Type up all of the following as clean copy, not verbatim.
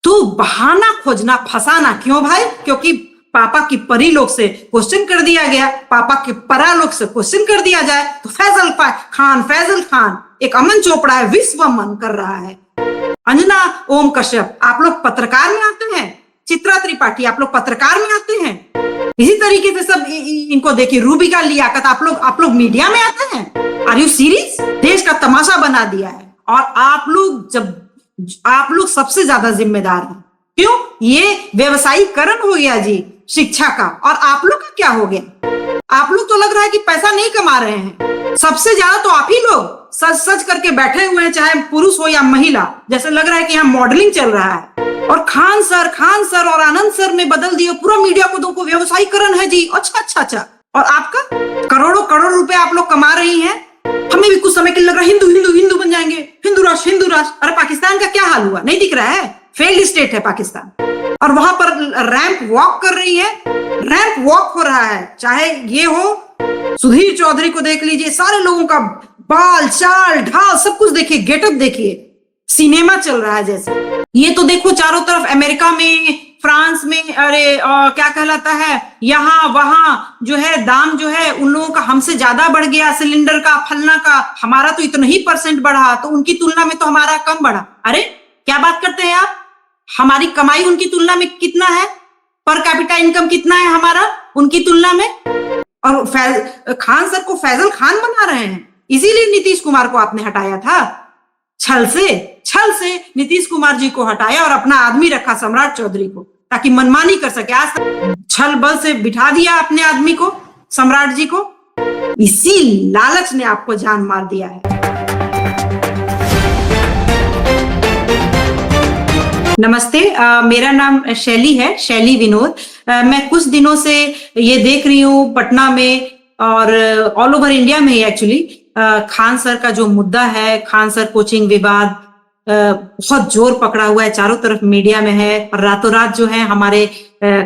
तू बहाना खोजना, फंसाना। क्यों भाई? क्योंकि पापा की परी लोग से क्वेश्चन कर दिया गया, पापा के परा लोग से क्वेश्चन कर दिया जाए तो फैजल खान एक अमन चोपड़ा है, विश्व मन कर रहा है। अंजना ओम कश्यप, आप लोग पत्रकार में आते हैं। चित्रा त्रिपाठी, आप लोग पत्रकार में आते हैं। इसी तरीके से सब इनको देखिए, रूबिका लियाकत, आप लोग मीडिया में आते हैं। Are you serious? देश का तमाशा बना दिया है और आप लोग सबसे ज्यादा जिम्मेदार हैं। क्यों? ये व्यवसायीकरण हो गया जी शिक्षा का। और आप लोग का क्या हो गया? आप लोग तो लग रहा है कि पैसा नहीं कमा रहे हैं। सबसे ज्यादा तो आप ही लोग सच सच करके बैठे हुए हैं, चाहे पुरुष हो या महिला। जैसे लग रहा है कि यहाँ मॉडलिंग चल रहा है। और खान सर और आनंद सर में बदल दिए पूरा मीडिया को, तो व्यवसायीकरण है जी। अच्छा। और आपका करोड़ों रुपए आप लोग कमा रही हैं। हमें भी कुछ समय के लिए लग रहा है हिंदू बन जाएंगे, हिंदू राष्ट्र। अरे पाकिस्तान का क्या हाल हुआ, नहीं दिख रहा है? फेल्ड स्टेट है पाकिस्तान। और वहां पर रैंप वॉक कर रही है, रैंप वॉक हो रहा है। चाहे ये हो सुधीर चौधरी को देख लीजिए, सारे लोगों का बाल चाल ढाल सब कुछ देखिए, गेटअप देखिए, सिनेमा चल रहा है जैसे। ये तो देखो चारों तरफ अमेरिका में, फ्रांस में, अरे क्या कहलाता है, यहाँ वहां जो है दाम जो है उन लोगों का हमसे ज्यादा बढ़ गया, सिलेंडर का, फलना का। हमारा तो इतना ही % बढ़ा, तो उनकी तुलना में तो हमारा कम बढ़ा। अरे क्या बात करते हैं आप? हमारी कमाई उनकी तुलना में कितना है? पर कैपिटा इनकम कितना है हमारा उनकी तुलना में? और खान सर को फैजल खान बना रहे हैं। इसीलिए नीतीश कुमार को आपने हटाया था। छल से नीतीश कुमार जी को हटाया और अपना आदमी रखा सम्राट चौधरी को, ताकि मनमानी कर सके। आज तक छल बल से बिठा दिया अपने आदमी को, सम्राट जी को। इसी लालच ने आपको जान मार दिया है। नमस्ते, मेरा नाम शैली है, शैली विनोद। मैं कुछ दिनों से ये देख रही हूँ पटना में और ऑल ओवर इंडिया में एक्चुअली खान सर का जो मुद्दा है, खान सर कोचिंग विवाद बहुत जोर पकड़ा हुआ है, चारों तरफ मीडिया में है। और रातों रात जो है हमारे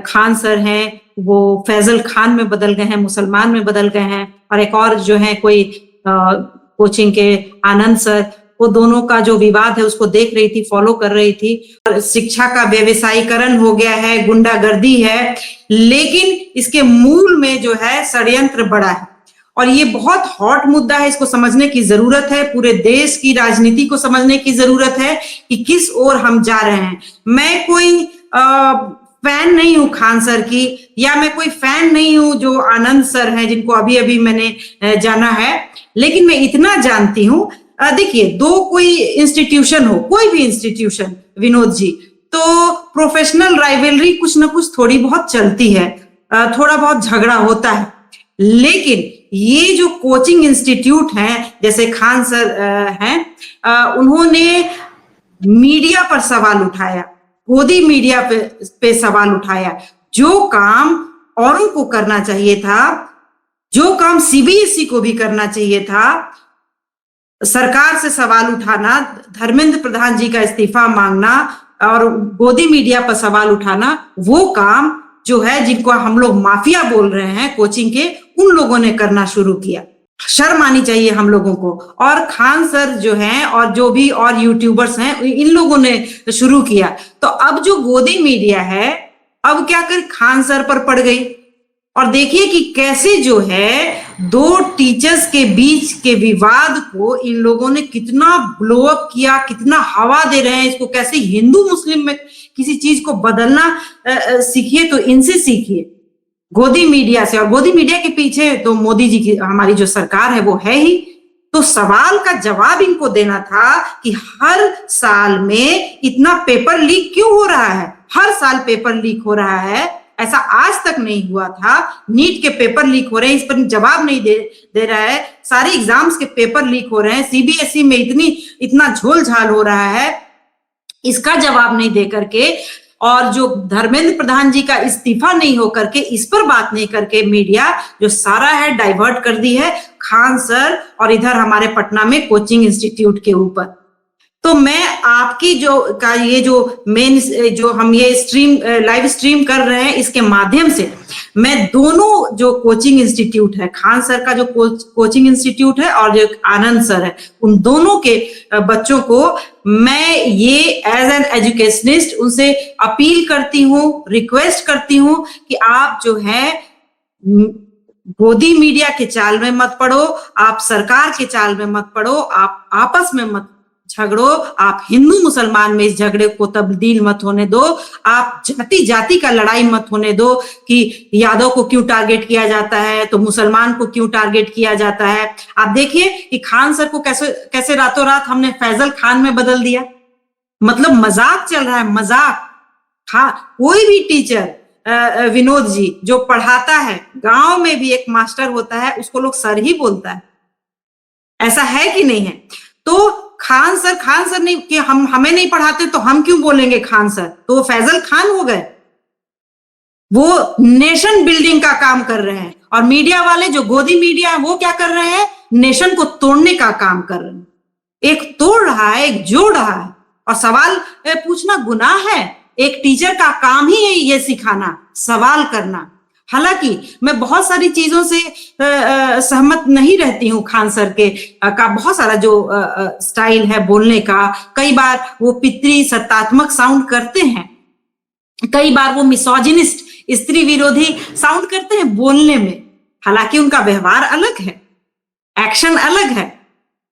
खान सर हैं वो फैजल खान में बदल गए हैं, मुसलमान में बदल गए हैं। और एक और जो है कोई कोचिंग के आनंद सर, वो दोनों का जो विवाद है उसको देख रही थी, फॉलो कर रही थी। और शिक्षा का व्यवसायीकरण हो गया है, गुंडागर्दी है, लेकिन इसके मूल में जो है षड्यंत्र बड़ा है। और ये बहुत हॉट मुद्दा है, इसको समझने की जरूरत है। पूरे देश की राजनीति को समझने की जरूरत है कि किस ओर हम जा रहे हैं। मैं कोई फैन नहीं हूं खान सर की, या मैं कोई फैन नहीं हूं जो आनंद सर हैं जिनको अभी अभी मैंने जाना है। लेकिन मैं इतना जानती हूं, देखिए, दो कोई इंस्टीट्यूशन हो, कोई भी इंस्टीट्यूशन विनोद जी, तो प्रोफेशनल राइवलरी कुछ ना कुछ थोड़ी बहुत चलती है, थोड़ा बहुत झगड़ा होता है। लेकिन ये जो कोचिंग इंस्टीट्यूट हैं, जैसे खान सर हैं, उन्होंने मीडिया पर सवाल उठाया, गोदी मीडिया पे सवाल उठाया। जो काम औरों को करना चाहिए था, जो काम सीबीएसई को भी करना चाहिए था, सरकार से सवाल उठाना, धर्मेंद्र प्रधान जी का इस्तीफा मांगना और गोदी मीडिया पर सवाल उठाना, वो काम जो है जिनको हम लोग माफिया बोल रहे हैं कोचिंग के, उन लोगों ने करना शुरू किया। शर्म आनी चाहिए हम लोगों को। और खान सर जो हैं और जो भी और यूट्यूबर्स हैं, इन लोगों ने शुरू किया। तो अब जो गोदी मीडिया है, अब क्या कर खान सर पर पड़ गई। और देखिए कि कैसे जो है दो टीचर्स के बीच के विवाद को इन लोगों ने कितना ब्लो अप किया, कितना हवा दे रहे हैं इसको। कैसे हिंदू मुस्लिम में किसी चीज को बदलना सीखिए तो इनसे सीखिए, गोदी मीडिया से। और गोदी मीडिया के पीछे तो मोदी जी की, हमारी जो सरकार है वो है ही। तो सवाल का जवाब इनको देना था कि हर साल में इतना पेपर लीक क्यों हो रहा है। हर साल पेपर लीक हो रहा है, ऐसा आज तक नहीं हुआ था। नीट के पेपर लीक हो रहे हैं, इस पर जवाब नहीं दे रहा है। सारे एग्जाम्स के पेपर लीक हो रहे हैं, सीबीएसई में इतना झोल झाल हो रहा है, इसका जवाब नहीं दे करके, और जो धर्मेंद्र प्रधान जी का इस्तीफा नहीं हो करके, इस पर बात नहीं करके मीडिया जो सारा है डाइवर्ट कर दी है खान सर और इधर हमारे पटना में कोचिंग इंस्टीट्यूट के ऊपर। तो मैं आपकी ये जो मेन जो हम ये लाइव स्ट्रीम कर रहे हैं, इसके माध्यम से मैं दोनों जो कोचिंग इंस्टीट्यूट है, खान सर का जो कोचिंग इंस्टीट्यूट है और जो आनंद सर है, उन दोनों के बच्चों को मैं ये एज एन एजुकेशनिस्ट उनसे अपील करती हूँ, रिक्वेस्ट करती हूँ कि आप जो है गोदी मीडिया के चाल में मत पड़ो, आप सरकार के चाल में मत पड़ो, आप आपस में मत झगड़ो, आप हिंदू मुसलमान में इस झगड़े को तब्दील मत होने दो, आप जाति जाति का लड़ाई मत होने दो कि यादव को क्यों टारगेट किया जाता है तो मुसलमान को क्यों टारगेट किया जाता है। आप देखिए कि खान सर को कैसे रातों रात हमने फैजल खान में बदल दिया। मतलब मजाक चल रहा है, मजाक। हाँ, कोई भी टीचर विनोद जी जो पढ़ाता है, गांव में भी एक मास्टर होता है, उसको लोग सर ही बोलता है, ऐसा है कि नहीं है? तो खान सर नहीं कि हमें नहीं पढ़ाते तो हम क्यों बोलेंगे खान सर, तो वो फैजल खान हो गए। वो नेशन बिल्डिंग का काम कर रहे हैं और मीडिया वाले जो गोदी मीडिया है वो क्या कर रहे हैं, नेशन को तोड़ने का काम कर रहे हैं। एक तोड़ रहा है, एक जोड़ रहा है। और सवाल पूछना गुनाह है, एक टीचर का काम ही है ये सिखाना, सवाल करना। हालांकि मैं बहुत सारी चीजों से सहमत नहीं रहती हूँ खान सर का बहुत सारा जो स्टाइल है बोलने का, कई बार वो पितृ सत्तात्मक साउंड करते हैं, कई बार वो मिसोजिनिस्ट स्त्री विरोधी साउंड करते हैं बोलने में। हालांकि उनका व्यवहार अलग है, एक्शन अलग है।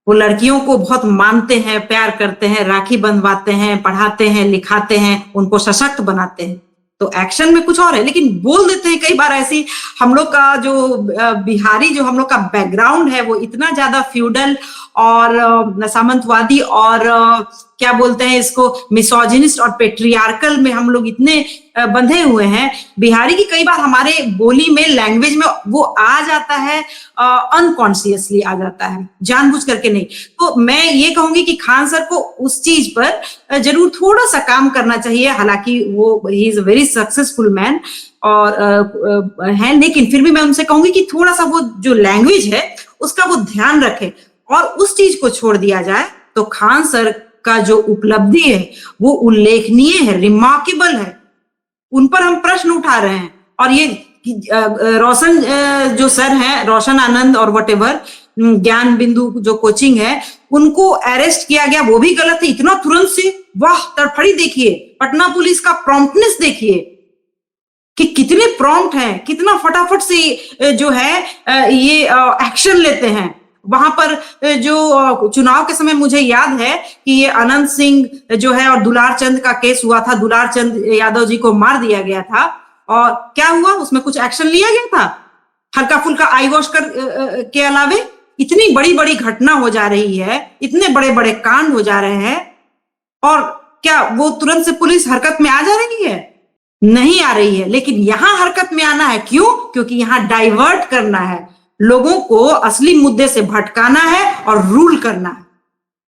वो लड़कियों को बहुत मानते हैं, प्यार करते हैं, राखी बंधवाते हैं, पढ़ाते हैं, लिखाते हैं, उनको सशक्त बनाते हैं, तो एक्शन में कुछ और है। लेकिन बोल देते हैं कई बार ऐसी, हम लोग का जो बिहारी जो हम लोग का बैकग्राउंड है वो इतना ज्यादा फ्यूडल और सामंतवादी और क्या बोलते हैं इसको, मिसोजिनिस्ट और पेट्रियार्कल में हम लोग इतने बंधे हुए हैं। बिहारी की कई बार हमारे बोली में, लैंग्वेज में वो आ जाता है, अनकॉन्शियसली आ जाता है, जानबूझ करके नहीं। तो मैं ये कहूंगी कि खान सर को उस चीज पर जरूर थोड़ा सा काम करना चाहिए। हालांकि वो he is a very successful man और है, लेकिन फिर भी मैं उनसे कहूंगी कि थोड़ा सा वो जो लैंग्वेज है उसका वो ध्यान रखें और उस चीज को छोड़ दिया जाए। तो खान सर का जो उपलब्धि है वो उल्लेखनीय है, रिमार्केबल है, उन पर हम प्रश्न उठा रहे हैं। और ये रोशन जो सर हैं, रोशन आनंद और व्हाटएवर ज्ञान बिंदु जो कोचिंग है, उनको अरेस्ट किया गया, वो भी गलत है। इतना तुरंत से, वाह, तड़फड़ी देखिए, पटना पुलिस का प्रॉम्प्टनेस देखिए कि कितने प्रॉम्प्ट हैं, कितना फटाफट से जो है ये एक्शन लेते हैं। वहां पर जो चुनाव के समय मुझे याद है कि ये अनंत सिंह जो है और दुलार चंद का केस हुआ था, दुलार चंद यादव जी को मार दिया गया था और क्या हुआ, उसमें कुछ एक्शन लिया गया था? हल्का फुल्का आई वॉश के अलावे इतनी बड़ी बड़ी घटना हो जा रही है, इतने बड़े बड़े कांड हो जा रहे हैं, और क्या वो तुरंत से पुलिस हरकत में आ जा रही है? नहीं आ रही है। लेकिन यहां हरकत में आना है, क्यों? क्योंकि यहां डाइवर्ट करना है, लोगों को असली मुद्दे से भटकाना है और रूल करना है।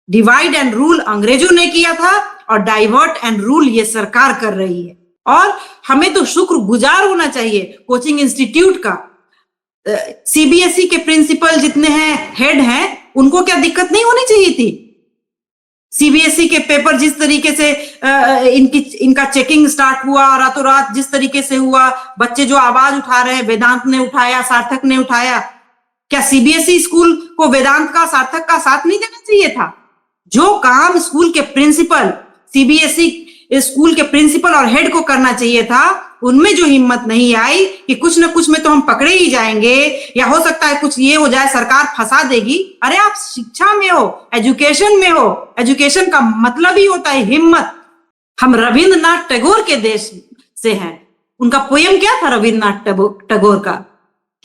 डिवाइड एंड रूल अंग्रेजों ने किया था और डाइवर्ट एंड रूल ये सरकार कर रही है। और हमें तो शुक्रगुजार होना चाहिए कोचिंग इंस्टीट्यूट का। सीबीएसई के प्रिंसिपल जितने हैं, हेड हैं, उनको क्या दिक्कत नहीं होनी चाहिए थी? सीबीएसई के पेपर जिस तरीके से इनका चेकिंग स्टार्ट हुआ, रातों रात जिस तरीके से हुआ, बच्चे जो आवाज उठा रहे हैं, वेदांत ने उठाया, सार्थक ने उठाया, क्या सीबीएसई स्कूल को वेदांत का, सार्थक का साथ नहीं देना चाहिए था? जो काम स्कूल के प्रिंसिपल, सीबीएसई स्कूल के प्रिंसिपल और हेड को करना चाहिए था, उनमें जो हिम्मत नहीं आई कि कुछ ना कुछ में तो हम पकड़े ही जाएंगे, या हो सकता है कुछ ये हो जाए, सरकार फंसा देगी। अरे आप शिक्षा में हो, एजुकेशन में हो, एजुकेशन का मतलब ही होता है हिम्मत। हम रविंद्रनाथ टैगोर के देश से हैं। उनका पोयम क्या था रविंद्रनाथ टैगोर का,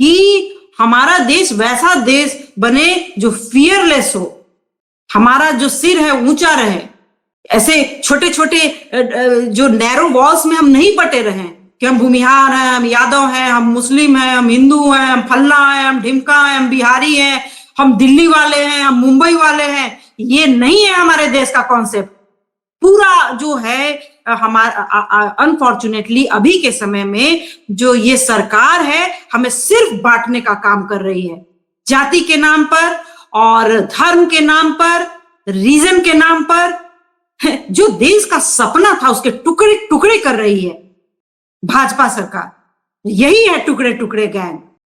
कि हमारा देश वैसा देश बने जो फियरलेस हो, हमारा जो सिर है ऊंचा रहे, ऐसे छोटे छोटे जो नैरो वॉल्स में हम नहीं बटे रहे कि हम भूमिहार हैं, हम यादव हैं, हम मुस्लिम हैं, हम हिंदू हैं, हम फल्ला हैं, हम ढिमका हैं, हम बिहारी हैं, हम दिल्ली वाले हैं, हम मुंबई वाले हैं। ये नहीं है हमारे देश का कॉन्सेप्ट। पूरा जो है हमारा, अनफॉर्चुनेटली अभी के समय में जो ये सरकार है, हमें सिर्फ बांटने का काम कर रही है, जाति के नाम पर और धर्म के नाम पर। रीजन के नाम पर जो देश का सपना था उसके टुकड़े टुकड़े कर रही है भाजपा सरकार। यही है टुकड़े टुकड़े गैंग।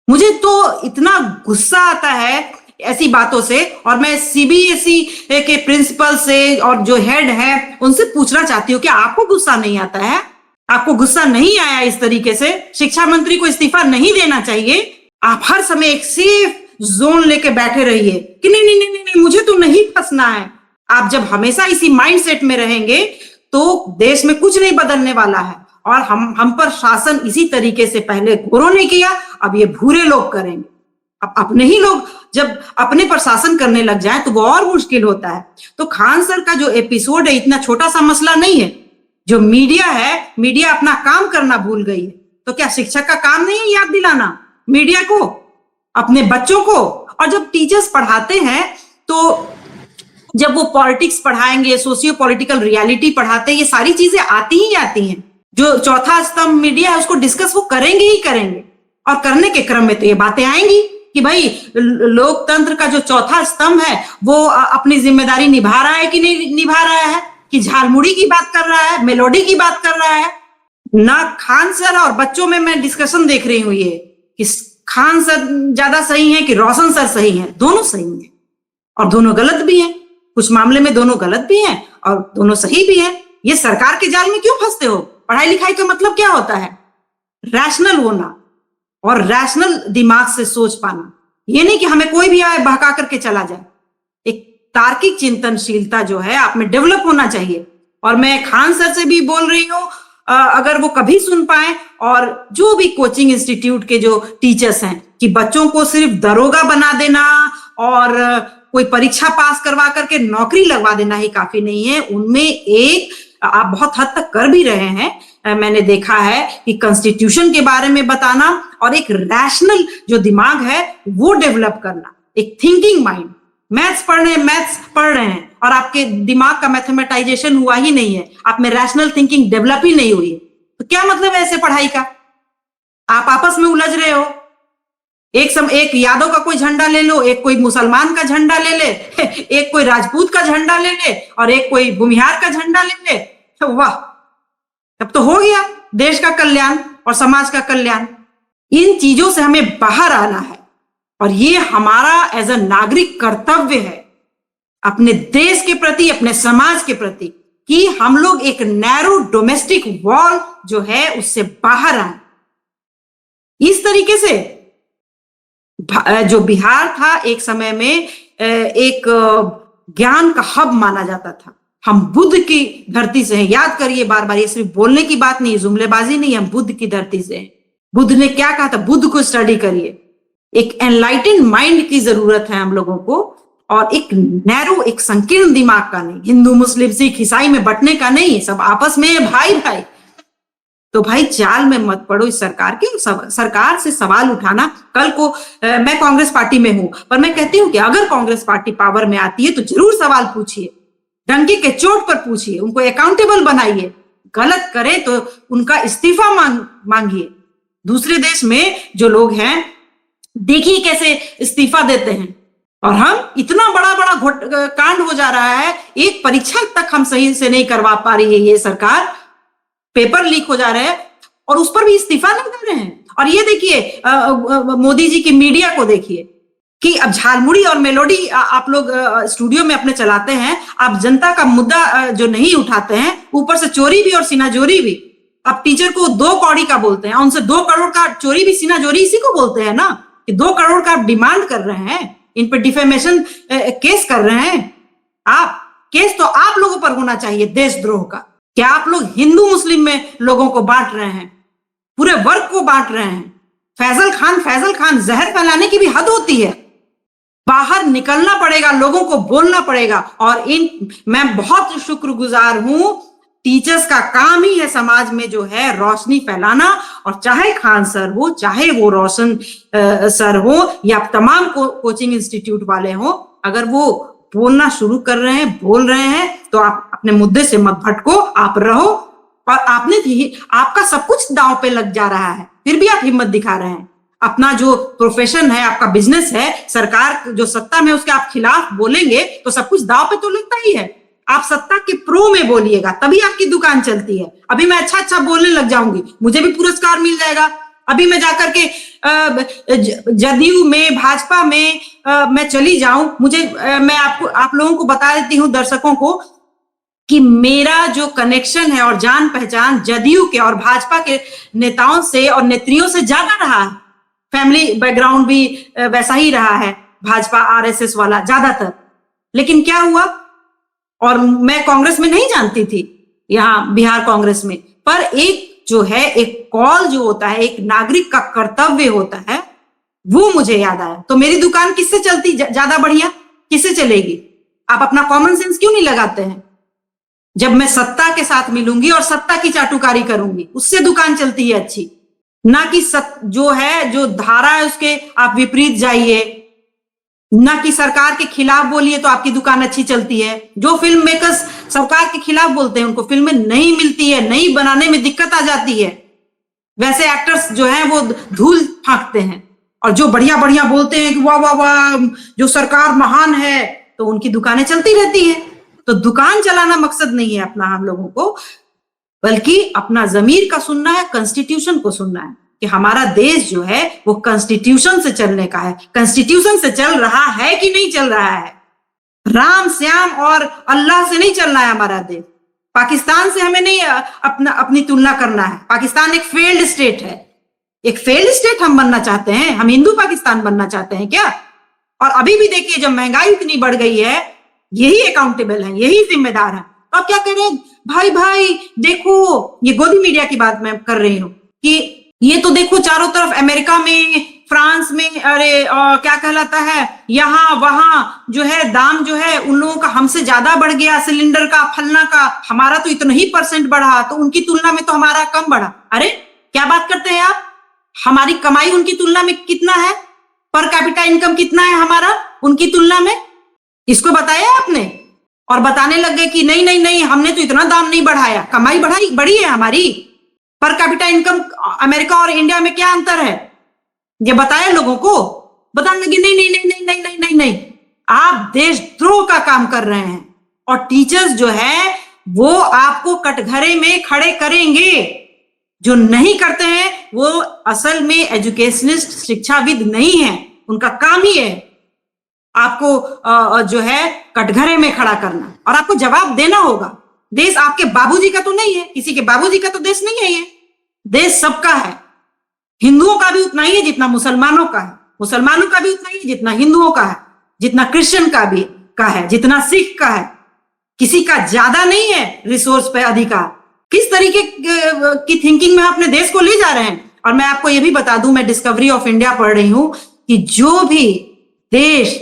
मुझे तो इतना गुस्सा आता है ऐसी बातों से, और मैं सीबीएसई के प्रिंसिपल से और जो हेड है उनसे पूछना चाहती हूँ कि आपको गुस्सा नहीं आता है? आपको गुस्सा नहीं आया इस तरीके से? शिक्षा मंत्री को इस्तीफा नहीं देना चाहिए? आप हर समय एक सेफ जोन लेके बैठे रहिए कि नहीं नहीं नहीं नहीं, मुझे तो नहीं फंसना है। आप जब हमेशा इसी माइंडसेट में रहेंगे तो देश में कुछ नहीं बदलने वाला है। और हम पर शासन इसी तरीके से पहले गोरों ने किया, अब ये भूरे लोग करेंगे। अब अपने ही लोग जब अपने पर शासन करने लग जाए तो वो और मुश्किल होता है। तो खान सर का जो एपिसोड है इतना छोटा सा मसला नहीं है। जो मीडिया है, मीडिया अपना काम करना भूल गई है। तो क्या शिक्षक का काम नहीं है याद दिलाना मीडिया को, अपने बच्चों को? और जब टीचर्स पढ़ाते हैं तो जब वो पॉलिटिक्स पढ़ाएंगे, सोशियो पॉलिटिकल रियलिटी पढ़ाते हैं, ये सारी चीजें आती ही आती हैं। जो चौथा स्तंभ मीडिया है उसको डिस्कस वो करेंगे ही करेंगे, और करने के क्रम में तो ये बातें आएंगी कि भाई लोकतंत्र का जो चौथा स्तंभ है वो अपनी जिम्मेदारी निभा रहा है कि नहीं निभा रहा है, कि झालमुड़ी की बात कर रहा है, मेलोडी की बात कर रहा है ना। खान सर और बच्चों में मैं डिस्कशन देख रही हूँ ये कि खान सर ज्यादा सही है कि रोशन सर सही है। दोनों सही हैं और दोनों गलत भी हैं। कुछ मामले में दोनों गलत भी हैं और दोनों सही भी हैं। ये सरकार के जाल में क्यों फंसते हो? पढ़ाई लिखाई का मतलब क्या होता है? रैशनल होना और रैशनल दिमाग से सोच पाना। ये नहीं कि हमें कोई भी आए बहका करके चला जाए। एक तार्किक चिंतनशीलता जो है आप में डेवलप होना चाहिए। और मैं खान सर से भी बोल रही हूँ, अगर वो कभी सुन पाए, और जो भी कोचिंग इंस्टीट्यूट के जो टीचर्स हैं, कि बच्चों को सिर्फ दरोगा बना देना और कोई परीक्षा पास करवा करके नौकरी लगवा देना ही काफी नहीं है। उनमें एक आप बहुत हद तक कर भी रहे हैं, मैंने देखा है कि कॉन्स्टिट्यूशन के बारे में बताना और एक रैशनल जो दिमाग है वो डेवलप करना, एक थिंकिंग माइंड। मैथ्स पढ़ रहे हैं और आपके दिमाग का मैथमेटाइजेशन हुआ ही नहीं है, आप में रैशनल थिंकिंग डेवलप ही नहीं हुई है, तो क्या मतलब है ऐसे पढ़ाई का? आप आपस में उलझ रहे हो। एक यादव का कोई झंडा ले लो, एक कोई मुसलमान का झंडा ले ले, एक कोई राजपूत का झंडा ले ले और एक कोई भूमिहार का झंडा ले ले। तो वाह, तब तो हो गया देश का कल्याण और समाज का कल्याण। इन चीजों से हमें बाहर आना है और ये हमारा एज अ नागरिक कर्तव्य है अपने देश के प्रति, अपने समाज के प्रति, कि हम लोग एक नैरो डोमेस्टिक वॉल जो है उससे बाहर आए। इस तरीके से जो बिहार था एक समय में एक ज्ञान का हब माना जाता था। हम बुद्ध की धरती से हैं, याद करिए बार बार, ये सिर्फ बोलने की बात नहीं, जुमलेबाजी नहीं, हम बुद्ध की धरती से हैं। बुद्ध ने क्या कहा था? बुद्ध को स्टडी करिए। एक एनलाइटेंड माइंड की जरूरत है हम लोगों को, और एक नैरो, एक संकीर्ण दिमाग का नहीं, हिंदू मुस्लिम सिख ईसाई में बंटने का नहीं, सब आपस में भाई भाई। तो भाई जाल में मत पड़ो इस सरकार के। सरकार से सवाल उठाना, कल को मैं कांग्रेस पार्टी में हूं, पर मैं कहती हूं कि अगर कांग्रेस पार्टी पावर में आती है तो जरूर सवाल पूछिए, डंके के चोट पर पूछिए, उनको अकाउंटेबल बनाइए। गलत करे तो उनका इस्तीफा मांगिए। दूसरे देश में जो लोग हैं देखिए कैसे इस्तीफा देते हैं, और हम इतना बड़ा बड़ा कांड हो जा रहा है, एक परीक्षा तक हम सही से नहीं करवा पा रही है ये सरकार, पेपर लीक हो जा रहे हैं और उस पर भी इस्तीफा नहीं दे रहे हैं। और ये देखिए मोदी जी की मीडिया को देखिए कि अब झालमुड़ी और मेलोडी आप लोग स्टूडियो में अपने चलाते हैं, आप जनता का मुद्दा जो नहीं उठाते हैं, ऊपर से चोरी भी और सीनाजोरी भी। आप टीचर को 2 कौड़ी का बोलते हैं, उनसे 2 करोड़ का चोरी भी सीनाजोरी इसी को बोलते हैं ना, कि 2 करोड़ का आप डिमांड कर रहे हैं, इन पर डिफेमेशन केस कर रहे हैं आप। केस तो आप लोगों पर होना चाहिए देशद्रोह का। क्या आप लोग हिंदू मुस्लिम में लोगों को बांट रहे हैं, पूरे वर्ग को बांट रहे हैं? फैजल खान, जहर फैलाने की भी हद होती है। बाहर निकलना पड़ेगा, लोगों को बोलना पड़ेगा। और मैं बहुत शुक्रगुजार हूं, टीचर्स का काम ही है समाज में जो है रोशनी फैलाना। और चाहे खान सर हो, चाहे वो रोशन सर हो, या तमाम कोचिंग इंस्टीट्यूट वाले हो, अगर वो बोलना शुरू कर रहे हैं, बोल रहे हैं, तो आप अपने मुद्दे से मत भटको, आप रहो। और आपका सब कुछ दांव पे लग जा रहा है, फिर भी आप हिम्मत दिखा रहे हैं। अपना जो प्रोफेशन है, आपका बिजनेस है, सरकार जो सत्ता में उसके आप खिलाफ बोलेंगे तो सब कुछ दांव पे तो लगता ही है। आप सत्ता के प्रो में बोलिएगा तभी आपकी दुकान चलती है। अभी मैं अच्छा अच्छा बोलने लग जाऊंगी, मुझे भी पुरस्कार मिल जाएगा। अभी मैं जाकर के जदयू में, भाजपा में मैं चली जाऊं, मैं आप लोगों को बता देती हूँ, दर्शकों को, कि मेरा जो कनेक्शन है और जान पहचान जदयू के और भाजपा के नेताओं से और नेत्रियों से ज्यादा रहा है। फैमिली बैकग्राउंड भी वैसा ही रहा है, भाजपा आरएसएस वाला ज्यादातर। लेकिन क्या हुआ, और मैं कांग्रेस में नहीं जानती थी, यहाँ बिहार कांग्रेस में, पर एक जो है, एक कॉल जो होता है, एक नागरिक का कर्तव्य होता है, वो मुझे याद आया। तो मेरी दुकान किससे चलती ज्यादा बढ़िया, किससे चलेगी? आप अपना कॉमन सेंस क्यों नहीं लगाते हैं? जब मैं सत्ता के साथ मिलूंगी और सत्ता की चाटुकारी करूंगी, उससे दुकान चलती है अच्छी। ना कि जो है, जो धारा है उसके आप विपरीत जाइए, ना कि सरकार के खिलाफ बोलिए तो आपकी दुकान अच्छी चलती है। जो फिल्म मेकर्स सरकार के खिलाफ बोलते हैं उनको फिल्में नहीं मिलती है, नहीं बनाने में दिक्कत आ जाती है। वैसे एक्टर्स जो हैं वो धूल फांकते हैं, और जो बढ़िया बढ़िया बोलते हैं कि वाह वाह वाह जो सरकार महान है, तो उनकी दुकानें चलती रहती है। तो दुकान चलाना मकसद नहीं है अपना हम लोगों को, बल्कि अपना जमीर का सुनना है, कॉन्स्टिट्यूशन को सुनना है कि हमारा देश जो है वो कॉन्स्टिट्यूशन से चलने का है। कॉन्स्टिट्यूशन से चल रहा है कि नहीं चल रहा है? राम श्याम और अल्लाह से नहीं चलना है हमारा देश। पाकिस्तान से हमें नहीं अपनी तुलना करना है। पाकिस्तान एक फेल्ड स्टेट है। एक फेल्ड स्टेट हम बनना चाहते हैं? हम हिंदू पाकिस्तान बनना चाहते हैं क्या? और अभी भी देखिए, जब महंगाई इतनी बढ़ गई है, यही अकाउंटेबल है, यही जिम्मेदार है। तो आप क्या कह रहे हैं, भाई भाई देखो, ये गोदी मीडिया की बात मैं कर रही हूं कि ये तो देखो चारों तरफ अमेरिका में, फ्रांस में, अरे क्या कहलाता है, यहाँ वहां जो है दाम जो है उन लोगों का हमसे ज्यादा बढ़ गया, सिलेंडर का, फलना का। हमारा तो इतना ही % बढ़ा, तो उनकी तुलना में तो हमारा कम बढ़ा। अरे क्या बात करते हैं आप? हमारी कमाई उनकी तुलना में कितना है? पर कैपिटा इनकम कितना है हमारा उनकी तुलना में? इसको बताया आपने? और बताने लग गए कि नहीं नहीं नहीं, हमने तो इतना दाम नहीं बढ़ाया, कमाई बढ़ी है हमारी। पर कैपिटा इनकम अमेरिका और इंडिया में क्या अंतर है, ये बताया लोगों को? बताने लगे नहीं नहीं नहीं नहीं नहीं नहीं नहीं नहीं, आप देशद्रोह का काम कर रहे हैं। और टीचर्स जो है वो आपको कटघरे में खड़े करेंगे। जो नहीं करते हैं वो असल में एजुकेशनिस्ट, शिक्षाविद नहीं है। उनका काम ही है आपको जो है कटघरे में खड़ा करना, और आपको जवाब देना होगा। देश आपके बाबूजी का तो नहीं है, किसी के बाबूजी का तो देश नहीं है ये। देश सबका है। हिंदुओं का भी उतना ही है जितना मुसलमानों का है, मुसलमानों का भी उतना ही जितना हिंदुओं का है, जितना क्रिश्चियन का है, जितना सिख का है। किसी का ज्यादा नहीं है रिसोर्स पे अधिकार। किस तरीके की थिंकिंग में अपने देश को ले जा रहे हैं। और मैं आपको ये भी बता दूं, मैं डिस्कवरी ऑफ इंडिया पढ़ रही हूं कि जो भी देश,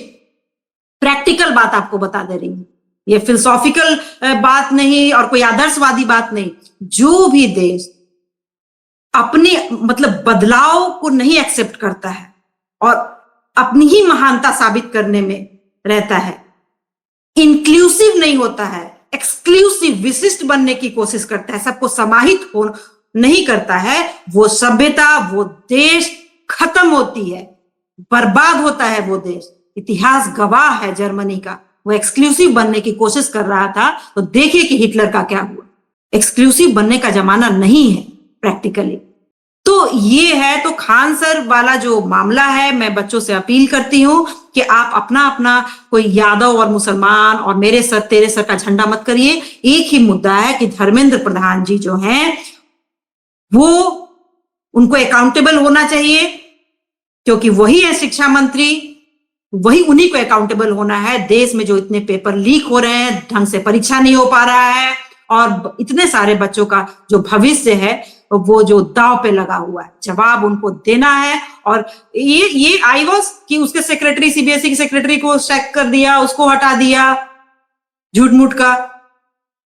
प्रैक्टिकल बात आपको बता दे रही हूं, ये फिलोसॉफिकल बात नहीं और कोई आदर्शवादी बात नहीं, जो भी देश अपने मतलब बदलाव को नहीं एक्सेप्ट करता है और अपनी ही महानता साबित करने में रहता है, इंक्लूसिव नहीं होता है, एक्सक्लूसिव विशिष्ट बनने की कोशिश करता है, सबको समाहित हो नहीं करता है, वो सभ्यता, वो देश खत्म होती है, बर्बाद होता है वो देश। इतिहास गवाह है जर्मनी का। वो एक्सक्लूसिव बनने की कोशिश कर रहा था, तो देखिए कि हिटलर का क्या हुआ। एक्सक्लूसिव बनने का जमाना नहीं है प्रैक्टिकली। तो ये है, तो खान सर वाला जो मामला है, मैं बच्चों से अपील करती हूं कि आप अपना अपना कोई यादव और मुसलमान और मेरे सर तेरे सर का झंडा मत करिए। एक ही मुद्दा है कि धर्मेंद्र प्रधान जी जो हैं वो, उनको अकाउंटेबल होना चाहिए, क्योंकि वही है शिक्षा मंत्री, वही उन्हीं को अकाउंटेबल होना है। देश में जो इतने पेपर लीक हो रहे हैं, ढंग से परीक्षा नहीं हो पा रहा है, और इतने सारे बच्चों का जो भविष्य है वो जो दांव पे लगा हुआ है, जवाब उनको देना है। और ये आईवॉस कि उसके सेक्रेटरी, सीबीएसई के सेक्रेटरी को सैक कर दिया, उसको हटा दिया झूठ मूठ का।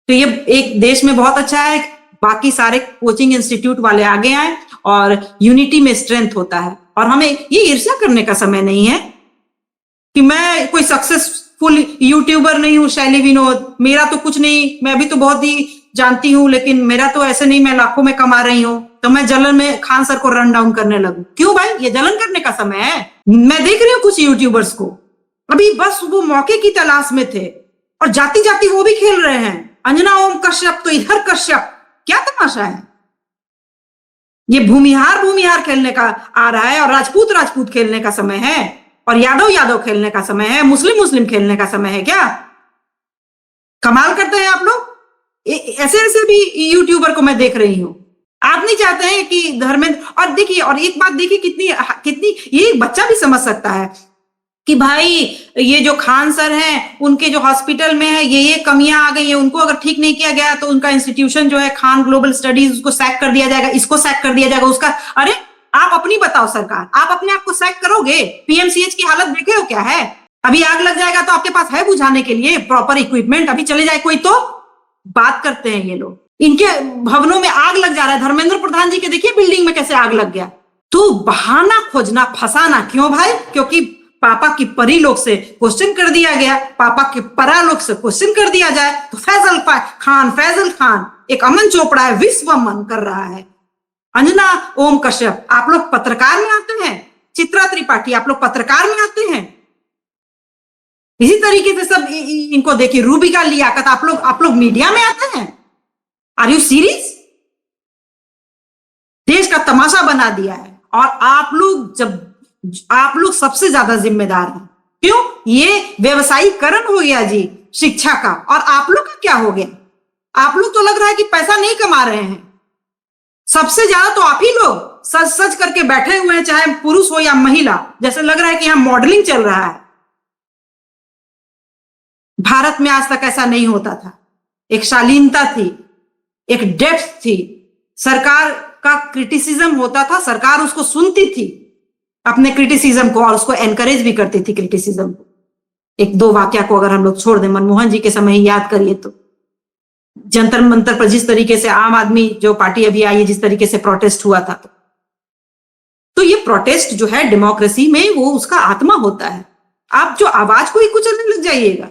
तो ये एक देश में बहुत अच्छा है, बाकी सारे कोचिंग इंस्टीट्यूट वाले आगे आए, और यूनिटी में स्ट्रेंथ होता है। और हमें ये ईर्ष्या करने का समय नहीं है कि मैं कोई सक्सेसफुल यूट्यूबर नहीं हूं, शैली विनोद, मेरा तो कुछ नहीं, मैं भी तो बहुत ही जानती हूँ, लेकिन मेरा तो ऐसे नहीं, मैं लाखों में कमा रही हूँ, तो मैं जलन में खान सर को रन डाउन करने लगूं। क्यों भाई, ये जलन करने का समय है? मैं देख रही हूँ कुछ यूट्यूबर्स को, अभी बस वो मौके की तलाश में थे और जाती जाती वो भी खेल रहे हैं, अंजना ओम कश्यप तो इधर कश्यप। क्या तमाशा है? ये भूमिहार भूमिहार खेलने का आ रहा है और राजपूत राजपूत खेलने का समय है और यादव यादव खेलने का समय है, मुस्लिम मुस्लिम खेलने का समय है क्या? कमाल करते हैं आप लोग। ऐसे ऐसे भी यूट्यूबर को मैं देख रही हूँ। आप नहीं चाहते हैं कि धर्मेंद्र, और देखिए, और एक बात देखिए, कितनी कितनी ये एक बच्चा भी समझ सकता है कि भाई ये जो खान सर हैं उनके जो हॉस्पिटल में है ये कमियां आ गई है, उनको अगर ठीक नहीं किया गया तो उनका इंस्टीट्यूशन जो है खान ग्लोबल स्टडीज, उसको सैक कर दिया जाएगा, इसको सैक कर दिया जाएगा, उसका। अरे आप अपनी बताओ सरकार, आप अपने आप को सैक करोगे? पीएमसीएच की हालत देखे हो क्या है? अभी आग लग जाएगा तो आपके पास है बुझाने के लिए प्रॉपर इक्विपमेंट? अभी चले जाए कोई तो बात करते हैं ये लोग। इनके भवनों में आग लग जा रहा है। धर्मेंद्र प्रधान जी के देखिए बिल्डिंग में कैसे आग लग गया। तो बहाना खोजना, फंसाना क्यों भाई? क्योंकि पापा की परी लोग से क्वेश्चन कर दिया गया, पापा के परा लोग से क्वेश्चन कर दिया जाए तो फैजल खान एक अमन चोपड़ा है, विश्व मन कर रहा है। अंजना ओम कश्यप, आप लोग पत्रकार में आते हैं। चित्रा त्रिपाठी, आप लोग पत्रकार में आते हैं। इसी तरीके से सब इनको देखिए, रूबिका लियाकत, आप लोग मीडिया में आते हैं। Are you serious? देश का तमाशा बना दिया है और आप लोग सबसे ज्यादा जिम्मेदार हैं। क्यों? ये व्यवसायीकरण हो गया जी शिक्षा का, और आप लोग का क्या हो गया? आप लोग तो लग रहा है कि पैसा नहीं कमा रहे हैं। सबसे ज्यादा तो आप ही लोग सच सच करके बैठे हुए हैं, चाहे पुरुष हो या महिला। जैसे लग रहा है कि यहां मॉडलिंग चल रहा है। भारत में आज तक ऐसा नहीं होता था। एक शालीनता थी, एक डेप्थ थी। सरकार का क्रिटिसिज्म होता था, सरकार उसको सुनती थी अपने क्रिटिसिज्म को और उसको एनकरेज भी करती थी क्रिटिसिज्म को। एक दो वाक्य को अगर हम लोग छोड़ दें, मनमोहन जी के समय ही याद करिए तो जंतर मंतर पर जिस तरीके से आम आदमी जो पार्टी अभी आई है, जिस तरीके से प्रोटेस्ट हुआ था, तो ये प्रोटेस्ट जो है डेमोक्रेसी में वो उसका आत्मा होता है। आप जो आवाज को ही कुचलने लग जाइएगा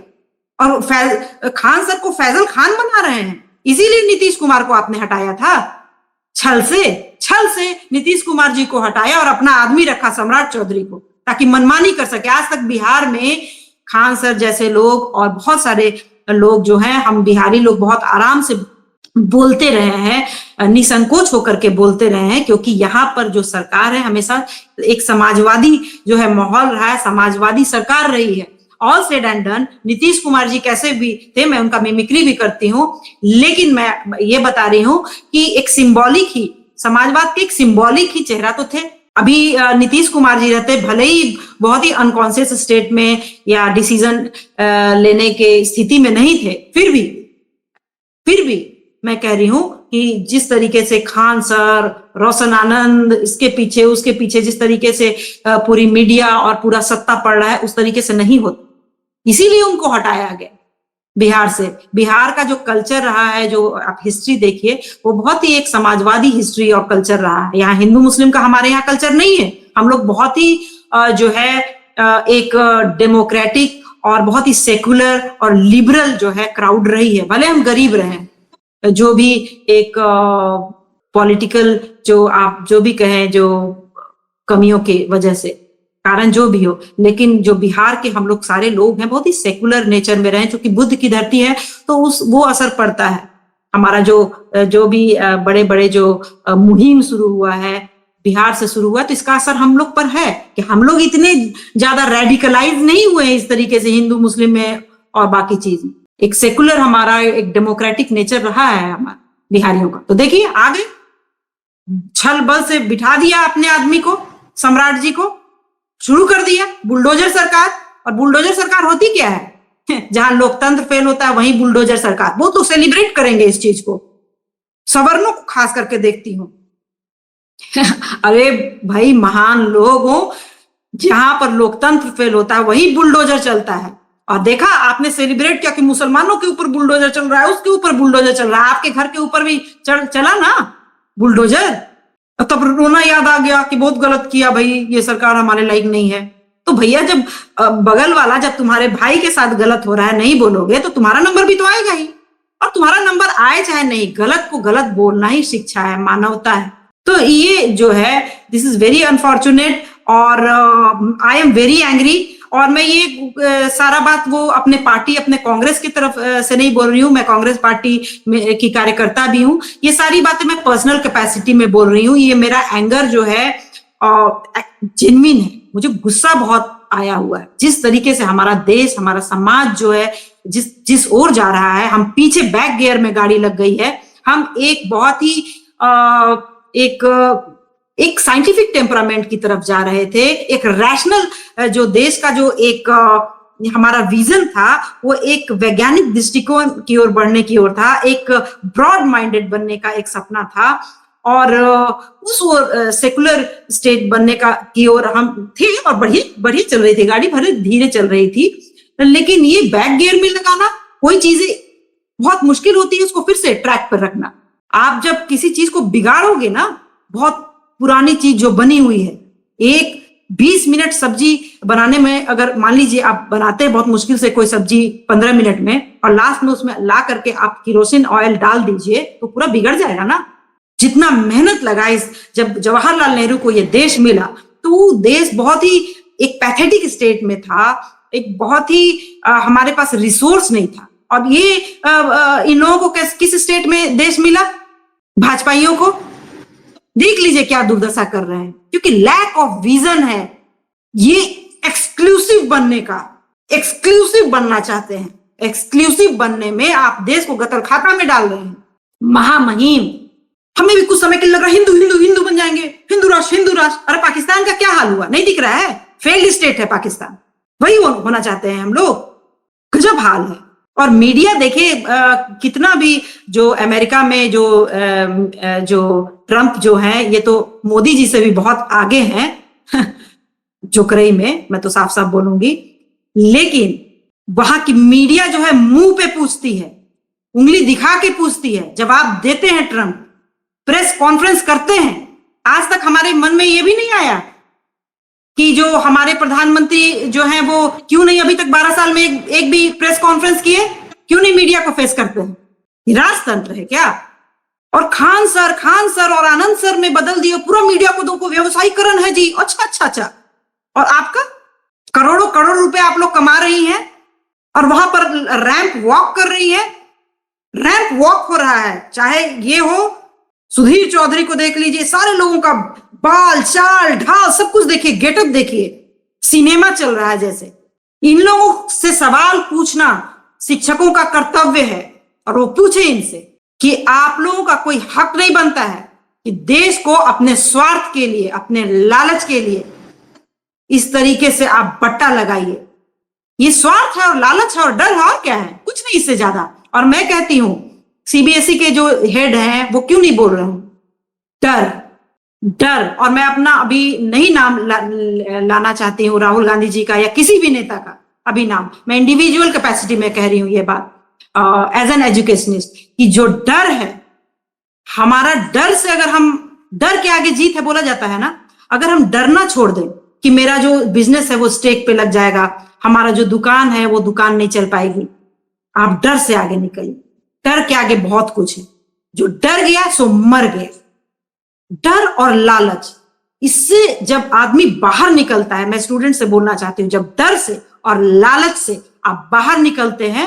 और खान सर को फैजल खान बना रहे हैं। इसीलिए नीतीश कुमार को आपने हटाया था। छल से नीतीश कुमार जी को हटाया और अपना आदमी रखा सम्राट चौधरी को, ताकि मनमानी कर सके। आज तक बिहार में खान सर जैसे लोग और बहुत सारे लोग जो हैं, हम बिहारी लोग बहुत आराम से बोलते रहे हैं, निसंकोच होकर के बोलते रहे हैं, क्योंकि यहाँ पर जो सरकार है हमेशा एक समाजवादी जो है माहौल रहा है, समाजवादी सरकार रही है। All said and done, Nitish Kumar ji कैसे भी थे, मैं उनका मिमिक्री भी करती हूँ, लेकिन मैं ये बता रही हूँ कि एक सिंबॉलिक ही, समाजवाद के एक सिंबॉलिक ही चेहरा तो थे। अभी नीतीश कुमार जी रहते, भले ही बहुत ही अनकॉन्शियस स्टेट में या डिसीजन लेने के स्थिति में नहीं थे, फिर भी मैं कह रही हूं कि जिस तरीके से खान सर, रोशन आनंद, इसके पीछे उसके पीछे जिस तरीके से पूरी मीडिया और पूरा सत्ता पड़ रहा है, उस तरीके से नहीं होता। इसीलिए उनको हटाया गया बिहार से। बिहार का जो कल्चर रहा है, जो आप हिस्ट्री देखिए, वो बहुत ही एक समाजवादी हिस्ट्री और कल्चर रहा है। यहाँ हिंदू मुस्लिम का हमारे यहाँ कल्चर नहीं है। हम लोग बहुत ही जो है एक डेमोक्रेटिक और बहुत ही सेकुलर और लिबरल जो है क्राउड रही है। भले हम गरीब रहे, जो भी एक पॉलिटिकल जो आप जो भी कहें, जो कमियों की वजह से, कारण जो भी हो, लेकिन जो बिहार के हम लोग सारे लोग हैं बहुत ही सेकुलर नेचर में रहे, क्योंकि बुद्ध की धरती है, तो वो असर पड़ता है। हमारा जो भी बड़े बड़े जो मुहिम शुरू हुआ है, बिहार से शुरू हुआ, तो इसका असर हम लोग पर है कि हम लोग इतने ज्यादा रेडिकलाइज नहीं हुए इस तरीके से हिंदू मुस्लिम में और बाकी चीज। एक सेकुलर हमारा एक डेमोक्रेटिक नेचर रहा है हमारा बिहारियों का। तो देखिए आगे छल बल से बिठा दिया अपने आदमी को, सम्राट जी को, शुरू कर दिया बुलडोजर सरकार। और बुलडोजर सरकार होती क्या है? जहां लोकतंत्र फेल होता है वहीं बुलडोजर सरकार। वो तो सेलिब्रेट करेंगे इस चीज को, सवर्णों को खास करके देखती हूँ। अरे भाई, महान लोग हो, जहां पर लोकतंत्र फेल होता है वहीं बुलडोजर चलता है। और देखा आपने सेलिब्रेट किया कि मुसलमानों के ऊपर बुलडोजर चल रहा है, उसके ऊपर बुलडोजर चल रहा है, आपके घर के ऊपर भी चला ना बुलडोजर। तब रोना याद आ गया कि बहुत गलत किया भाई, ये सरकार हमारे लायक नहीं है। तो भैया, जब बगल वाला, जब तुम्हारे भाई के साथ गलत हो रहा है, नहीं बोलोगे तो तुम्हारा नंबर भी तो आएगा ही। और तुम्हारा नंबर आए चाहे नहीं, गलत को गलत बोलना ही शिक्षा है, मानवता है। तो ये जो है, दिस इज वेरी अनफॉर्चुनेट, और आई एम वेरी एंग्री। और मैं ये सारा बात वो अपने पार्टी, अपने कांग्रेस की तरफ से नहीं बोल रही हूँ, मैं कांग्रेस पार्टी की कार्यकर्ता भी हूँ। ये सारी बातें मैं पर्सनल कैपेसिटी में बोल रही हूँ। ये मेरा एंगर जो है जेन्युइन है, मुझे गुस्सा बहुत आया हुआ है जिस तरीके से हमारा देश, हमारा समाज जो है जिस ओर जा रहा है। हम पीछे बैक गियर में गाड़ी लग गई है। हम एक बहुत ही एक साइंटिफिक टेम्परामेंट की तरफ जा रहे थे, एक रैशनल जो देश का जो एक हमारा विजन था, वो एक वैज्ञानिक दृष्टिकोण की ओर बढ़ने की ओर था, एक ब्रॉड माइंडेड बनने का एक सपना था, और उस ओर सेकुलर स्टेट बनने का की ओर हम थे, और बढ़िया चल रही थी गाड़ी, भले धीरे चल रही थी। लेकिन ये बैक गियर में लगाना, कोई चीजें बहुत मुश्किल होती है उसको फिर से ट्रैक पर रखना। आप जब किसी चीज को बिगाड़ोगे ना, बहुत पुरानी चीज जो बनी हुई है, एक 20 मिनट सब्जी बनाने में, अगर मान लीजिए आप बनाते हैं बहुत मुश्किल से कोई सब्जी 15 मिनट में, और लास्ट में उसमें ला करके आप केरोसिन ऑयल डाल दीजिए, तो पूरा बिगड़ जाएगा ना। जितना मेहनत लगा जब जवाहरलाल नेहरू को ये देश मिला, तो वो देश बहुत ही एक पैथेटिक स्टेट में था, एक बहुत ही हमारे पास रिसोर्स नहीं था। और ये इन लोगों को किस स्टेट में देश मिला? भाजपाइयों को देख लीजिए क्या दुर्दशा कर रहे हैं, क्योंकि लैक ऑफ विजन है। ये एक्सक्लूसिव बनना चाहते हैं। एक्सक्लूसिव बनने में आप देश को गतर खाता में डाल रहे हैं। महामहिम, हमें भी कुछ समय के लिए लग रहा है हिंदू बन जाएंगे, हिंदू राष्ट्र। अरे पाकिस्तान का क्या हाल हुआ, नहीं दिख रहा है? फेल्ड स्टेट है पाकिस्तान, वही होना चाहते हैं हम लोग। गजब हाल है। और मीडिया देखिए, कितना भी जो अमेरिका में जो ट्रंप जो है, ये तो मोदी जी से भी बहुत आगे हैं जोकरई में, मैं तो साफ साफ बोलूंगी। लेकिन वहां की मीडिया जो है मुंह पे पूछती है, उंगली दिखा के पूछती है, जवाब देते हैं ट्रंप, प्रेस कॉन्फ्रेंस करते हैं। आज तक हमारे मन में ये भी नहीं आया कि जो हमारे प्रधानमंत्री जो हैं वो क्यों नहीं अभी तक 12 साल में एक भी प्रेस कॉन्फ्रेंस किए, क्यों नहीं मीडिया को फेस करते हैं? राजतंत्र है क्या? और खान सर और आनंद सर में बदल दिए पूरा मीडिया को, तो व्यवसायीकरण है जी। अच्छा। और आपका करोड़ों रुपए आप लोग कमा रही हैं, और वहां पर रैंप वॉक कर रही है। रैंप वॉक हो रहा है, चाहे ये हो सुधीर चौधरी को देख लीजिए, सारे लोगों का बाल चाल ढाल सब कुछ देखिए, गेटअप देखिए, सिनेमा चल रहा है जैसे। इन लोगों से सवाल पूछना शिक्षकों का कर्तव्य है, और वो पूछे इनसे कि आप लोगों का कोई हक नहीं बनता है कि देश को अपने स्वार्थ के लिए, अपने लालच के लिए इस तरीके से आप बट्टा लगाइए। ये स्वार्थ है और लालच है और डर है, और क्या है? कुछ नहीं इससे ज्यादा। और मैं कहती हूं सीबीएसई के जो हेड हैं वो क्यों नहीं बोल रहे हैं? डर। और मैं अपना अभी नहीं नाम लाना चाहती हूँ राहुल गांधी जी का या किसी भी नेता का अभी नाम, मैं इंडिविजुअल कैपेसिटी में कह रही हूँ ये बात एज एन एजुकेशनिस्ट, कि जो डर है हमारा, डर से अगर हम, डर के आगे जीत है बोला जाता है ना, अगर हम डरना छोड़ दें कि मेरा जो बिजनेस है वो स्टेक पे लग जाएगा, हमारा जो दुकान है वो दुकान नहीं चल पाएगी, आप डर से आगे निकलिए। डर के आगे बहुत कुछ है, जो डर गया सो मर गया। डर और लालच, इससे जब आदमी बाहर निकलता है, मैं स्टूडेंट से बोलना चाहती हूँ, जब डर से और लालच से आप बाहर निकलते हैं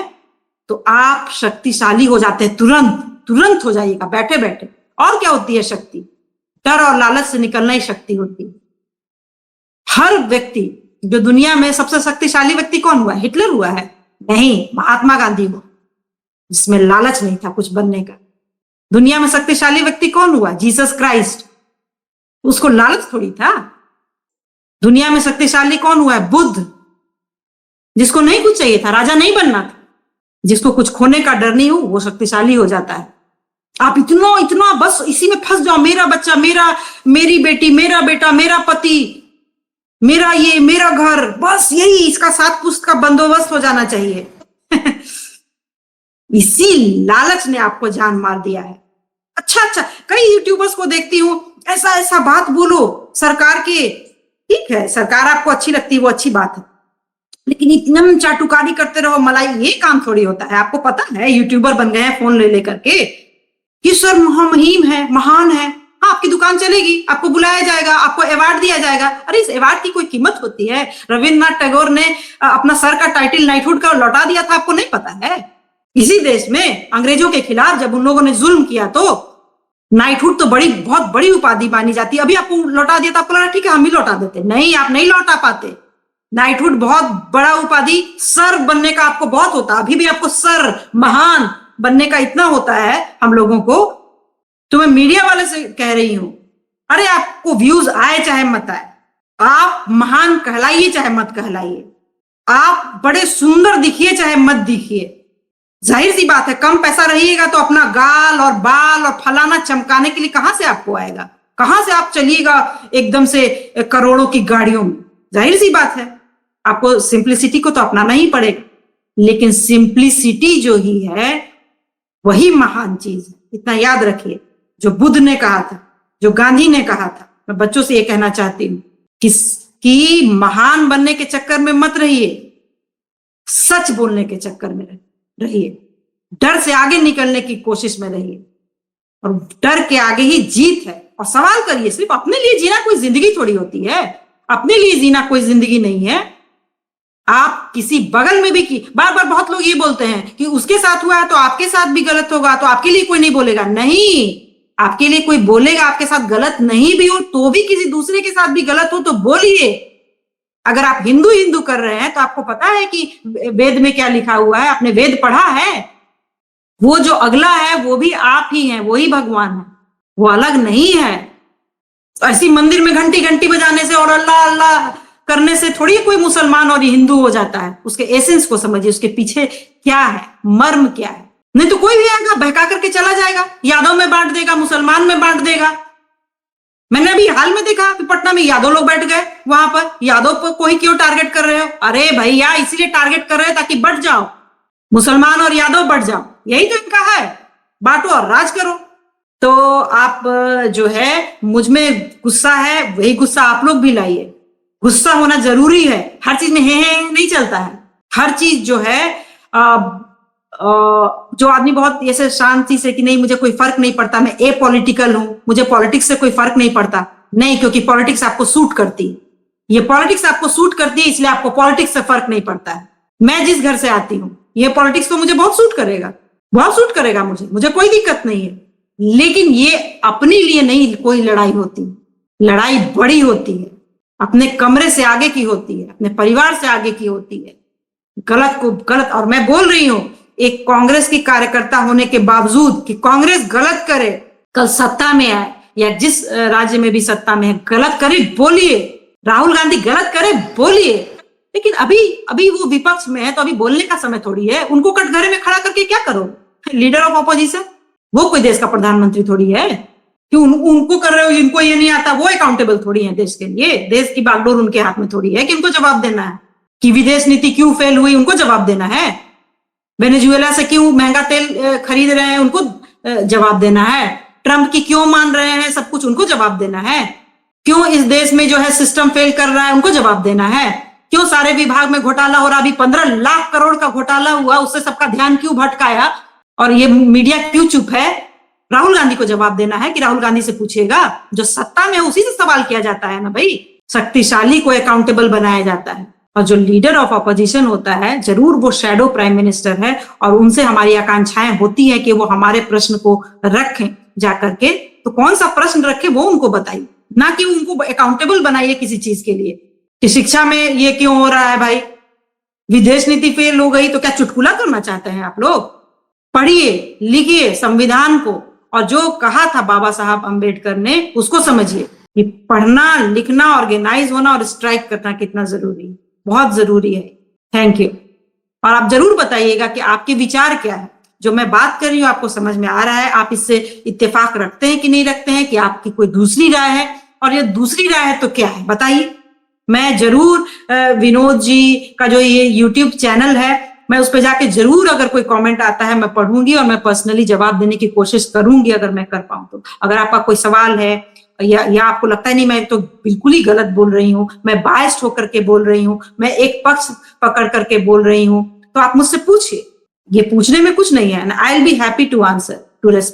तो आप शक्तिशाली हो जाते हैं। तुरंत हो जाइएगा बैठे बैठे। और क्या होती है शक्ति? डर और लालच से निकलना ही शक्ति होती है। हर व्यक्ति, जो दुनिया में सबसे शक्तिशाली व्यक्ति कौन हुआ? हिटलर हुआ है? नहीं, महात्मा गांधी हुआ, जिसमें लालच नहीं था कुछ बनने का। दुनिया में शक्तिशाली व्यक्ति कौन हुआ? जीसस क्राइस्ट, उसको लालच थोड़ी था। दुनिया में शक्तिशाली कौन हुआ है? बुद्ध, जिसको नहीं कुछ चाहिए था, राजा नहीं बनना था, जिसको कुछ खोने का डर नहीं हो वो शक्तिशाली हो जाता है। आप इतना बस इसी में फंस जाओ, मेरा बच्चा, मेरी बेटी, मेरा बेटा, मेरा पति, मेरा ये, मेरा घर, बस यही, इसका 7 पुस्त का बंदोबस्त हो जाना चाहिए इसी लालच ने आपको जान मार दिया है। अच्छा, कई यूट्यूबर्स को देखती हूं, ऐसा बात बोलो सरकार के, ठीक है, सरकार आपको अच्छी लगती है वो अच्छी बात है, लेकिन इतना चाटुकारी करते रहो मलाई, ये काम थोड़ी होता है। आपको पता है यूट्यूबर बन गए हैं फोन ले लेकर के कि सर महामहिम है, महान है। हाँ, आपकी दुकान चलेगी, आपको बुलाया जाएगा, आपको अवार्ड दिया जाएगा। अरे इस अवार्ड की कोई कीमत होती है? रविन्द्रनाथ टैगोर ने अपना सर का टाइटल नाइटहुड का लौटा दिया था, आपको नहीं पता है? इसी देश में अंग्रेजों के खिलाफ जब उन लोगों ने जुल्म किया तो नाइटहुड तो बहुत बड़ी उपाधि मानी जाती है। अभी आपको लौटा दिया तो आपको लगा ठीक है हम ही लौटा देते, नहीं, आप नहीं लौटा पाते। नाइटहुड बहुत बड़ा उपाधि, सर बनने का आपको बहुत होता, अभी भी आपको सर महान बनने का इतना होता है हम लोगों को। तो मैं मीडिया वाले से कह रही हूं, अरे आपको व्यूज आए चाहे मत आए, आप महान कहलाइए चाहे मत कहलाइए, आप बड़े सुंदर दिखिए चाहे मत दिखिए। जाहिर सी बात है कम पैसा रहिएगा तो अपना गाल और बाल और फलाना चमकाने के लिए कहां से आपको आएगा? कहां से आप चलिएगा एकदम से करोड़ों की गाड़ियों में? जाहिर सी बात है आपको सिंप्लिसिटी को तो अपनाना ही पड़ेगा। लेकिन सिंप्लिसिटी जो ही है वही महान चीज है, इतना याद रखिए। जो बुद्ध ने कहा था, जो गांधी ने कहा था, मैं बच्चों से ये कहना चाहती हूं कि महान बनने के चक्कर में मत रहिए, सच बोलने के चक्कर में रहिए, डर से आगे निकलने की कोशिश में रहिए, और डर के आगे ही जीत है। और सवाल करिए, सिर्फ अपने लिए जीना कोई जिंदगी थोड़ी होती है, अपने लिए जीना कोई जिंदगी नहीं है। आप किसी बगल में भी की बार बार बहुत लोग ये बोलते हैं कि उसके साथ हुआ है तो आपके साथ भी गलत होगा, तो आपके लिए कोई नहीं बोलेगा। नहीं, आपके लिए कोई बोलेगा, आपके साथ गलत नहीं भी हो तो भी किसी दूसरे के साथ भी गलत हो तो बोलिए। अगर आप हिंदू हिंदू कर रहे हैं तो आपको पता है कि वेद में क्या लिखा हुआ है, आपने वेद पढ़ा है? वो जो अगला है वो भी आप ही हैं, वही भगवान है, वो अलग नहीं है। ऐसी मंदिर में घंटी घंटी बजाने से और अल्लाह अल्लाह करने से थोड़ी कोई मुसलमान और हिंदू हो जाता है। उसके एसेंस को समझिए, उसके पीछे क्या है, मर्म क्या है। नहीं तो कोई भी आएगा बहका करके चला जाएगा, यादव में बांट देगा, मुसलमान में बांट देगा। मैंने अभी हाल में देखा कि पटना में यादव लोग बैठ गए, वहां पर यादव को ही क्यों टारगेट कर रहे हो? अरे भैया इसीलिए टारगेट कर रहे हैं ताकि बढ़ जाओ, मुसलमान और यादव बढ़ जाओ, यही तो इनका है, बांटो और राज करो। तो आप जो है मुझ में गुस्सा है, वही गुस्सा आप लोग भी लाइए। गुस्सा होना जरूरी है, हर चीज में हे नहीं चलता है। हर चीज जो है जो आदमी बहुत ऐसे शांति से कि नहीं मुझे कोई फर्क नहीं पड़ता, मैं ए पॉलिटिकल हूं, मुझे पॉलिटिक्स से कोई फर्क नहीं पड़ता, नहीं, क्योंकि पॉलिटिक्स आपको सूट करती है। ये पॉलिटिक्स आपको सूट करती है, इसलिए आपको पॉलिटिक्स से फर्क नहीं पड़ता है। मैं जिस घर से आती हूँ ये पॉलिटिक्स तो मुझे बहुत सूट करेगा, बहुत सूट करेगा, मुझे कोई दिक्कत नहीं है। लेकिन ये अपने लिए नहीं कोई लड़ाई होती, लड़ाई बड़ी होती है, अपने कमरे से आगे की होती है, अपने परिवार से आगे की होती है। गलत को गलत, और मैं बोल रही हूं एक कांग्रेस की कार्यकर्ता होने के बावजूद कि कांग्रेस गलत करे, कल सत्ता में आए या जिस राज्य में भी सत्ता में है, गलत करे बोलिए, राहुल गांधी गलत करे बोलिए। लेकिन अभी वो विपक्ष में है तो अभी बोलने का समय थोड़ी है। उनको कटघरे में खड़ा करके क्या करो? लीडर ऑफ ऑपोजिशन, वो कोई देश का प्रधानमंत्री थोड़ी है कि उनको कर रहे हो, इनको ये नहीं आता, वो अकाउंटेबल थोड़ी है देश के लिए। देश की बागडोर उनके हाथ में थोड़ी है कि उनको जवाब देना है कि विदेश नीति क्यों फेल हुई, उनको जवाब देना है। वेनेजुएला से क्यों महंगा तेल खरीद रहे हैं, उनको जवाब देना है। ट्रंप की क्यों मान रहे हैं सब कुछ, उनको जवाब देना है। क्यों इस देश में जो है सिस्टम फेल कर रहा है, उनको जवाब देना है। क्यों सारे विभाग में घोटाला हो रहा, अभी 15 लाख करोड़ का घोटाला हुआ, उससे सबका ध्यान क्यों भटकाया और ये मीडिया क्यों चुप है? राहुल गांधी को जवाब देना है कि राहुल गांधी से पूछिएगा, जो सत्ता में है उसी से सवाल किया जाता है ना भाई। शक्तिशाली को अकाउंटेबल बनाया जाता है, और जो लीडर ऑफ अपोजिशन होता है जरूर वो शैडो प्राइम मिनिस्टर है, और उनसे हमारी आकांक्षाएं होती है कि वो हमारे प्रश्न को रखें जाकर के। तो कौन सा प्रश्न रखे वो उनको बताइए, ना कि उनको अकाउंटेबल बनाइए किसी चीज के लिए कि शिक्षा में ये क्यों हो रहा है भाई, विदेश नीति फेल हो गई तो क्या चुटकुला करना चाहते हैं आप लोग? पढ़िए लिखिए संविधान को, और जो कहा था बाबा साहब अंबेडकर ने उसको समझिए कि पढ़ना लिखना ऑर्गेनाइज होना और स्ट्राइक करना कितना जरूरी है, बहुत जरूरी है। Thank you. और आप जरूर बताइएगा कि आपके विचार क्या है, जो मैं बात कर रही हूँ आपको समझ में आ रहा है, आप इससे इत्तेफाक रखते हैं कि नहीं रखते हैं, कि आपकी कोई दूसरी राय है, और ये दूसरी राय है तो क्या है बताइए। मैं जरूर विनोद जी का जो ये यूट्यूब चैनल है, मैं उस पर जाके जरूर अगर कोई कमेंट आता है मैं पढ़ूंगी और मैं पर्सनली जवाब देने की कोशिश करूंगी अगर मैं कर पाऊं तो। अगर आपका कोई सवाल है, या आपको लगता है नहीं मैं तो बिल्कुल ही गलत बोल रही हूँ, मैं बायस्ड होकर के बोल रही हूँ, मैं एक पक्ष पकड़ करके बोल रही हूँ, तो आप मुझसे पूछिए। ये पूछने में कुछ नहीं है, and I will be happy to answer, to respond.